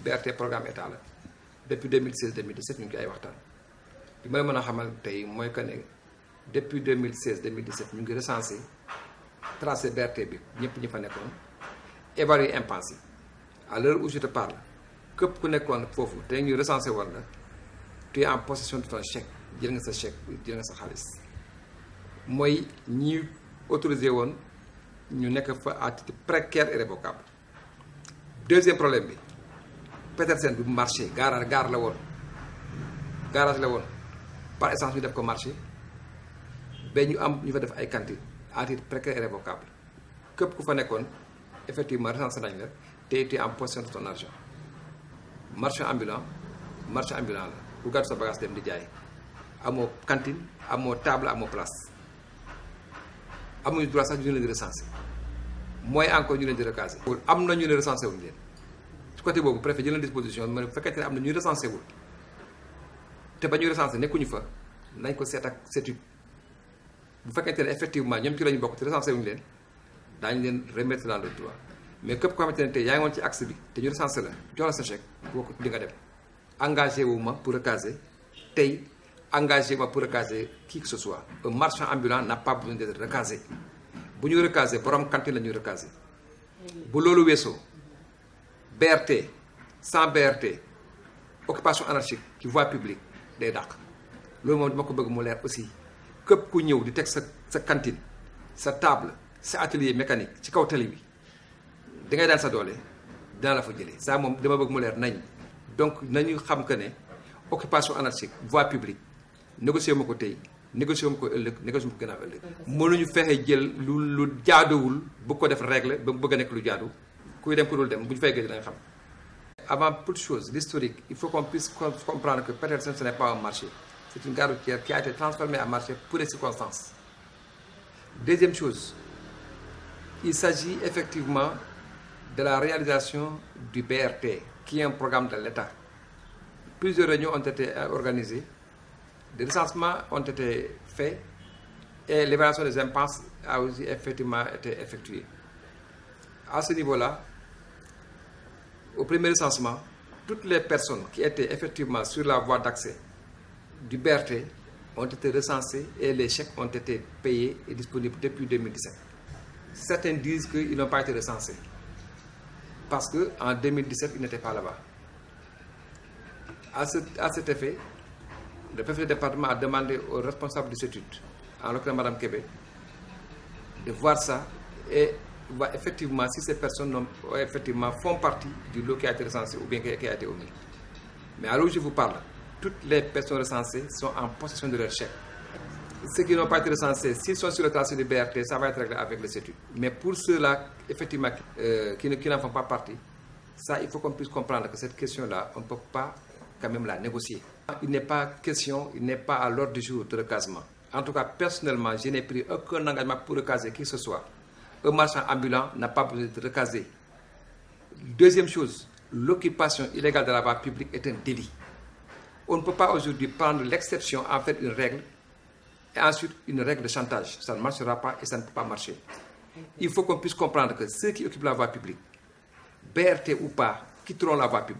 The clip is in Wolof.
BRT programme état la depuis 2016-2017 ñu ngi ay waxtaan li ma la mën a xamal tey mooy que ne depuis 2016-2017 ñu ngi recensé tracé BRT bi ñi fa nekkoon évaluer impasse yi à l'heure où je te parle képp ku nekkoon foofu tey ñu recensé woon la tu es en possession de ton chèque jël nga sa chèque jël nga sa xaalis mooy ñi autorisé woon ñu nekk fa à titre précaire et révocable. Deuxième problème bi Petersen bi marché garage la woon par essence ñu def ko marché ba ñu am ñu fa def ay cantines à titre précaire et révocable képp ku fa nekkoon effectivement recensé nañ la te tu es en possession de ton argent. marchand ambulant la ku gàddu sa bagage dem di jaay amoo cantine amoo table amoo place amuñu droit sax ñu leen di recensé mooy encore ñu leen di recaser. am na ñu ne recensé wuñ leen ci côté boobu préfet jël na disposition mais bu fekkente ne am na ñuy recensé wul te ba ñuy recensé nekkuñu fa nañ ko seet ak seetude bu fekkente ne effectivement ñoom ci lañu bokk te recensé wuñ leen daañu leen remettre dans le droit mais képp koo xamante ne tey yaa ngi woon ci axe bi te ñu recensé la jox la sa chèque booku di nga dem engagé wu ma pour recaser tey engagé ma pour recaser qui que ce soit. Un marchand ambulant n'a pas besoin d'être recasé bu ñu recaser borom cantine la ñuy recaser bu loolu weesoo BRT sans BRT occupation anarchique ci voie publique day dàq loolu moom dama ko bëgg mu leer aussi képp ku ñëw di teg sa cantine sa table sa atelier mécanique ci kaw tali bi da ngay daan sa doole dina la fa jëlee ça moom dama bëgg mu leer nañ donc nañu xam que ne occupation anarchique voie publique négocier ma ko tey négocier ma ko ëllëg négocier ma ko gannaaw ëllëg mënuñu fexe jël lu jaaduwul bu ko def règle ba mu bëgg a nekk lu jaadu kuy dem ku dul dem bu ñu fay gëj da nga xam. Avant toute chose l'historique il faut qu'on puisse comprendre que Petersen ce n'est pas un marché c'est une gare routière qui a été transformée en marché pour des circonstances. Deuxième chose, il s'agit effectivement de la réalisation du BRT qui est un programme de l'État. Plusieurs réunions ont été organisées, des recensements ont été faits et l'évaluation des impasses a aussi effectivement été effectuée. À ce niveau-là, au premier recensement, toutes les personnes qui étaient effectivement sur la voie d'accès du BRT ont été recensées et les chèques ont été payés et disponibles depuis 2017. Certains disent qu'ils n'ont pas été recensés parce qu'en 2017, ils n'étaient pas là-bas. À cet effet, le préfet du département a demandé aux responsables de cette étude, en l'occurrence Mme Kébé, de voir ça et voir effectivement si ces personnes effectivement font partie du lot qui a été recensé ou bien qui a été omis. Mais alors je vous parle, toutes les personnes recensées sont en possession de leur chèque. Ceux qui n'ont pas été recensés, s'ils sont sur le tracé du BRT, ça va être réglé avec le CETU. Mais pour ceux-là, effectivement, qui n'en font pas partie, ça, il faut qu'on puisse comprendre que cette question-là, on ne peut pas quand même la négocier. Il n'est pas question, il n'est pas à l'ordre du jour de recasement. En tout cas, personnellement, je n'ai pris aucun engagement pour recaser qui que ce soit. Un marchand ambulant n'a pas besoin de recaser. Deuxième chose, l'occupation illégale de la voie publique est un délit. On ne peut pas aujourd'hui prendre l'exception, en faire une règle, et ensuite une règle de chantage. Ça ne marchera pas et ça ne peut pas marcher. Il faut qu'on puisse comprendre que ceux qui occupent la voie publique, BRT ou pas, quitteront la voie publique.